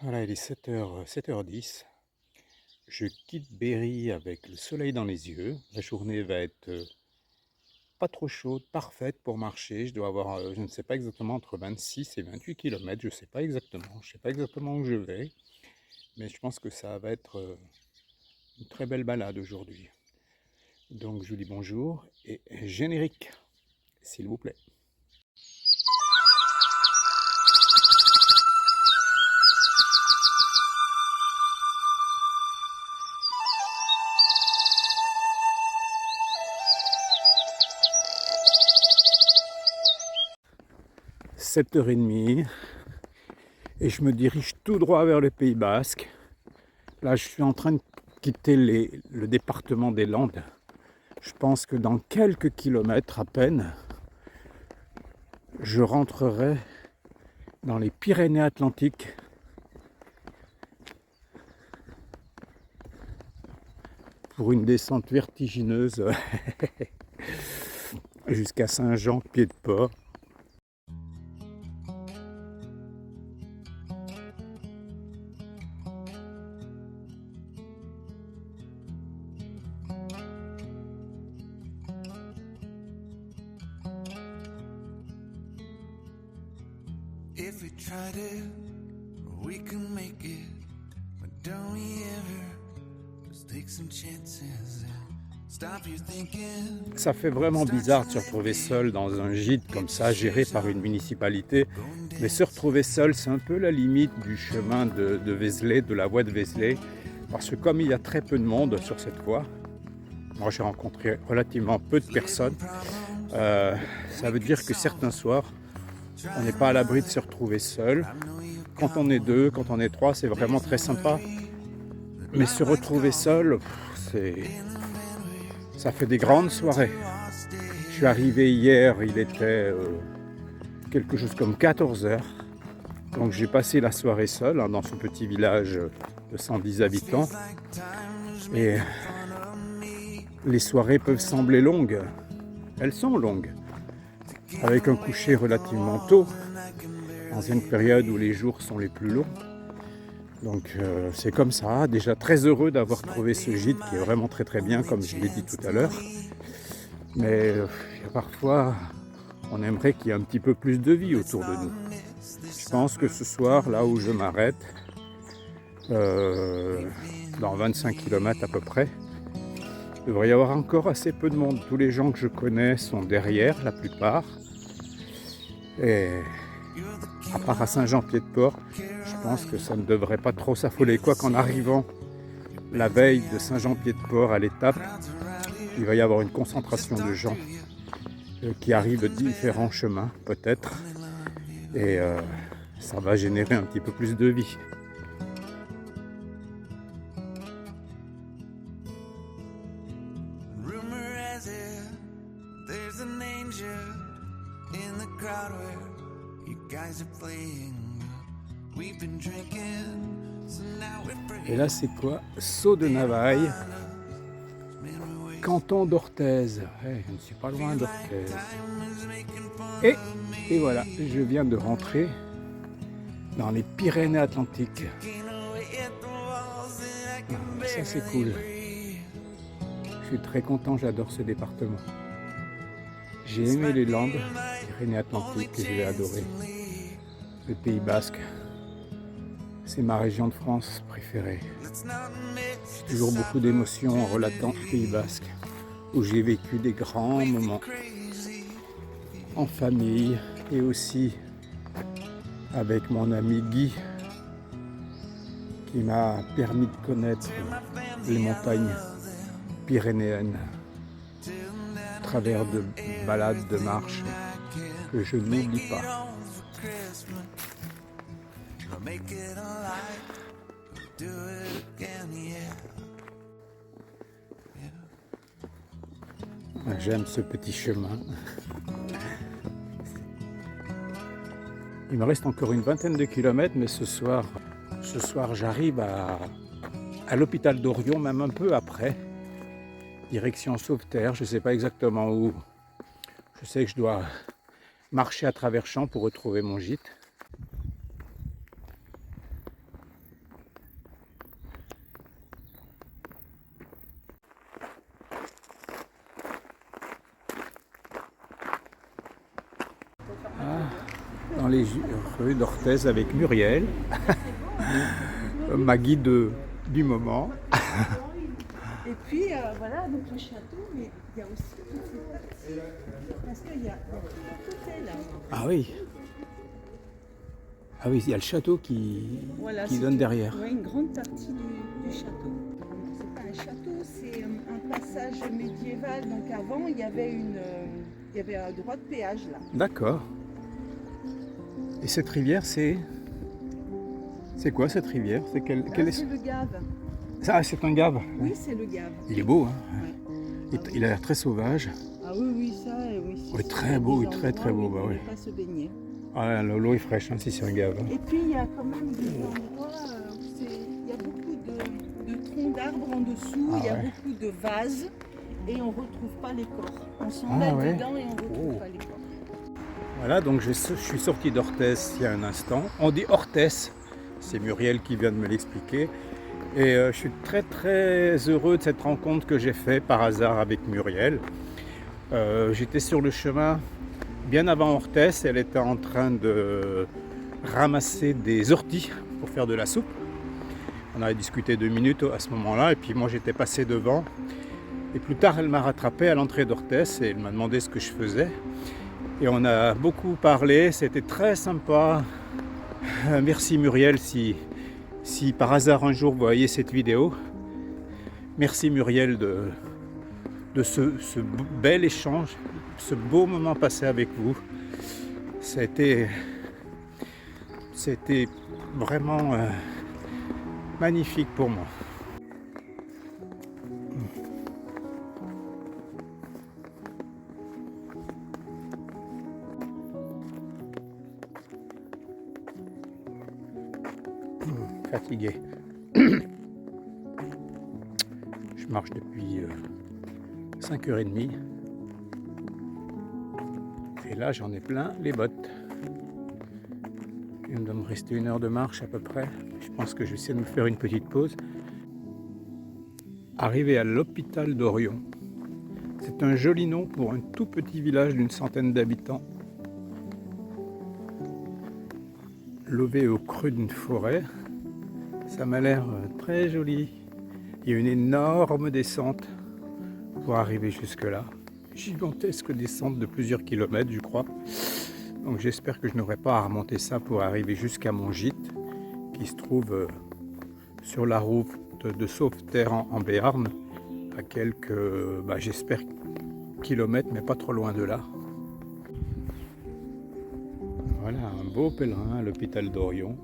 Voilà, il est 7h10. Je quitte Berry avec le soleil dans les yeux. La journée va être pas trop chaude, parfaite pour marcher. Je dois avoir, je ne sais pas exactement, entre 26 et 28 kilomètres. Je ne sais pas exactement. Je ne sais pas exactement où je vais. Mais je pense que ça va être une très belle balade aujourd'hui. Donc je vous dis bonjour et générique, s'il vous plaît. 7h30 et je me dirige tout droit vers le Pays Basque. Là, je suis en train de quitter le département des Landes. Je pense que dans quelques kilomètres à peine, je rentrerai dans les Pyrénées-Atlantiques. Pour une descente vertigineuse jusqu'à Saint-Jean-Pied-de-Port. If we tried it, we can make it. But don't we ever just take some chances and stop you thinking. Ça fait vraiment bizarre de se retrouver seul dans un gîte comme ça, géré par une municipalité. Mais se retrouver seul, c'est un peu la limite du chemin de Vézelay, de la voie de Vézelay. Parce que comme il y a très peu de monde sur cette voie, moi j'ai rencontré relativement peu de personnes, ça veut dire que certains soirs, on n'est pas à l'abri de se retrouver seul. Quand on est deux, quand on est trois, c'est vraiment très sympa. Mais se retrouver seul, ça fait des grandes soirées. Je suis arrivé hier, il était quelque chose comme 14h. Donc j'ai passé la soirée seul dans ce petit village de 110 habitants. Et les soirées peuvent sembler longues. Elles sont longues. Avec un coucher relativement tôt, dans une période où les jours sont les plus longs. Donc c'est comme ça, déjà très heureux d'avoir trouvé ce gîte qui est vraiment très très bien, comme je l'ai dit tout à l'heure. Mais parfois, on aimerait qu'il y ait un petit peu plus de vie autour de nous. Je pense que ce soir, là où je m'arrête, dans 25 km à peu près, il devrait y avoir encore assez peu de monde. Tous les gens que je connais sont derrière, la plupart. Et à part à Saint-Jean-Pied-de-Port, je pense que ça ne devrait pas trop s'affoler. Quoi qu'en arrivant la veille de Saint-Jean-Pied-de-Port à l'étape, il va y avoir une concentration de gens qui arrivent de différents chemins, peut-être. Et ça va générer un petit peu plus de vie. Rumor has it, there's an angel in the crowd where you guys are playing. We've been drinking, so now we're Et là, c'est quoi? Saut de Navaille, canton d'Orthez. Ouais, je ne suis pas loin d'Orthez. Et voilà, je viens de rentrer dans les Pyrénées-Atlantiques. Ah, ça, c'est cool. Je suis très content, j'adore ce département. J'ai aimé les Landes, les Pyrénées-Atlantiques, que j'ai adoré. Le Pays Basque, c'est ma région de France préférée. J'ai toujours beaucoup d'émotions en relatant le Pays Basque, où j'ai vécu des grands moments en famille et aussi avec mon ami Guy, qui m'a permis de connaître les montagnes pyrénéennes à travers de balades, de marches que je n'oublie pas. J'aime ce petit chemin. Il me reste encore une vingtaine de kilomètres, mais ce soir j'arrive à l'hôpital d'Orion, même un peu après, direction Sauveterre, je ne sais pas exactement où. Je sais que je dois marcher à travers champs pour retrouver mon gîte. les rues d'Orthez avec Muriel, ma guide du moment. Et puis voilà, donc le château, mais il y a aussi toutes ces parties, parce qu'il y a tout à côté là. Ah oui. Ah oui, il y a le château qui donne derrière. Oui, une grande partie du château. C'est pas un château, c'est un passage médiéval. Donc avant, il y avait un droit de péage là. D'accord. Et cette rivière, c'est quoi cette rivière? C'est C'est le Gave. Ah, c'est un gave. Oui, c'est le Gave. Il est beau, hein. Ouais. Il a l'air très sauvage. Ah oui, oui, ça, oui. Oui, très beau, très beau. Bah, oui. Pas se baigner. Ah, l'eau est fraîche, hein, si c'est un gave. Et puis il y a quand même des endroits où il y a beaucoup de troncs d'arbres en dessous, il y a beaucoup de vases et on ne retrouve pas les corps. On s'en met dedans et on ne retrouve pas les corps. Voilà, donc je suis sorti d'Orthez il y a un instant. On dit Orthez, c'est Muriel qui vient de me l'expliquer. Et je suis très très heureux de cette rencontre que j'ai faite par hasard avec Muriel. J'étais sur le chemin bien avant Orthez, elle était en train de ramasser des orties pour faire de la soupe. On avait discuté 2 minutes à ce moment-là et puis moi j'étais passé devant. Et plus tard elle m'a rattrapé à l'entrée d'Orthez et elle m'a demandé ce que je faisais. Et on a beaucoup parlé, c'était très sympa. Merci Muriel si par hasard un jour vous voyez cette vidéo. Merci Muriel de ce bel échange, ce beau moment passé avec vous. C'était vraiment magnifique pour moi. Fatigué. Je marche depuis 5h30 et là j'en ai plein les bottes. Il doit me rester 1 heure de marche à peu près. Je pense que je vais essayer de me faire une petite pause. Arrivé à l'hôpital d'Orion. C'est un joli nom pour un tout petit village d'une centaine d'habitants. Lové au creux d'une forêt. Ça m'a l'air très joli. Il y a une énorme descente pour arriver jusque là. Gigantesque descente de plusieurs kilomètres, je crois. Donc j'espère que je n'aurai pas à remonter ça pour arriver jusqu'à mon gîte qui se trouve sur la route de Sauveterre en Béarn, à quelques, j'espère, kilomètres, mais pas trop loin de là. Voilà, un beau pèlerin à l'hôpital d'Orion.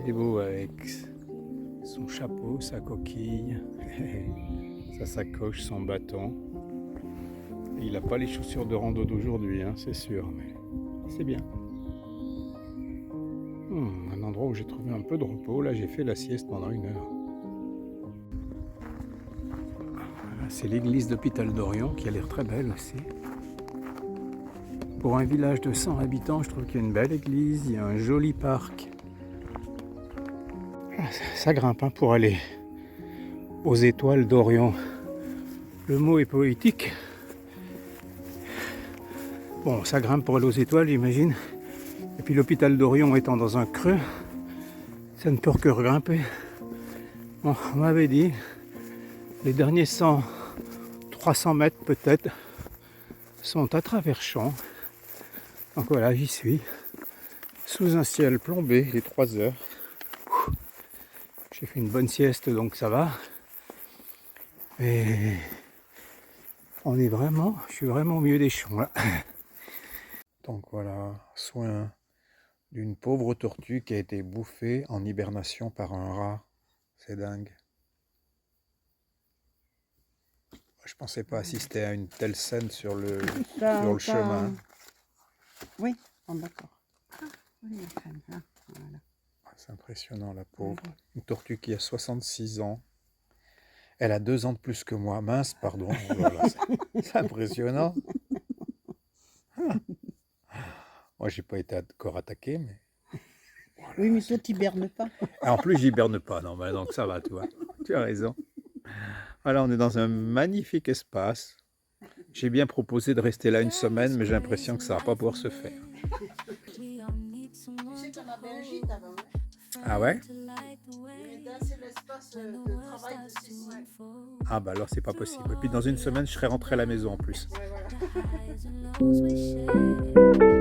Il est beau avec son chapeau, sa coquille, sa sacoche, son bâton. Et il n'a pas les chaussures de rando d'aujourd'hui, hein, c'est sûr, mais c'est bien. Un endroit où j'ai trouvé un peu de repos. Là, j'ai fait la sieste pendant 1 heure. Voilà, c'est l'église d'hôpital d'Orion qui a l'air très belle aussi. Pour un village de 100 habitants, je trouve qu'il y a une belle église, il y a un joli parc. Ça grimpe hein, pour aller aux étoiles d'Orion. Le mot est poétique. Bon, ça grimpe pour aller aux étoiles, j'imagine. Et puis l'hôpital d'Orion étant dans un creux, ça ne peut que grimper. Bon, on m'avait dit, les derniers 300 mètres peut-être, sont à travers champs. Donc voilà, j'y suis. Sous un ciel plombé, il est 3 heures. J'ai fait une bonne sieste, donc ça va. Et je suis vraiment au milieu des champs là. Donc voilà, soin d'une pauvre tortue qui a été bouffée en hibernation par un rat. C'est dingue. Je pensais pas assister à une telle scène sur le chemin. Oui, d'accord. Oui, voilà. C'est impressionnant, la pauvre. Une tortue qui a 66 ans. Elle a 2 ans de plus que moi. Mince, pardon. Voilà, c'est impressionnant. Moi, j'ai pas été encore attaqué, mais... Voilà, oui, mais toi, tu n'hibernes pas. En plus, j'hiberne pas. Non, mais donc ça va, tu vois. Tu as raison. Voilà, on est dans un magnifique espace. J'ai bien proposé de rester là une semaine, mais j'ai l'impression que ça va pas pouvoir se faire. Tu sais qu'on avait un gîte avant, hein? Ah ouais? Mais c'est l'espace de travail de Cécile. Ah bah alors c'est pas possible. Et puis dans une semaine, je serai rentré à la maison en plus. Ouais, voilà.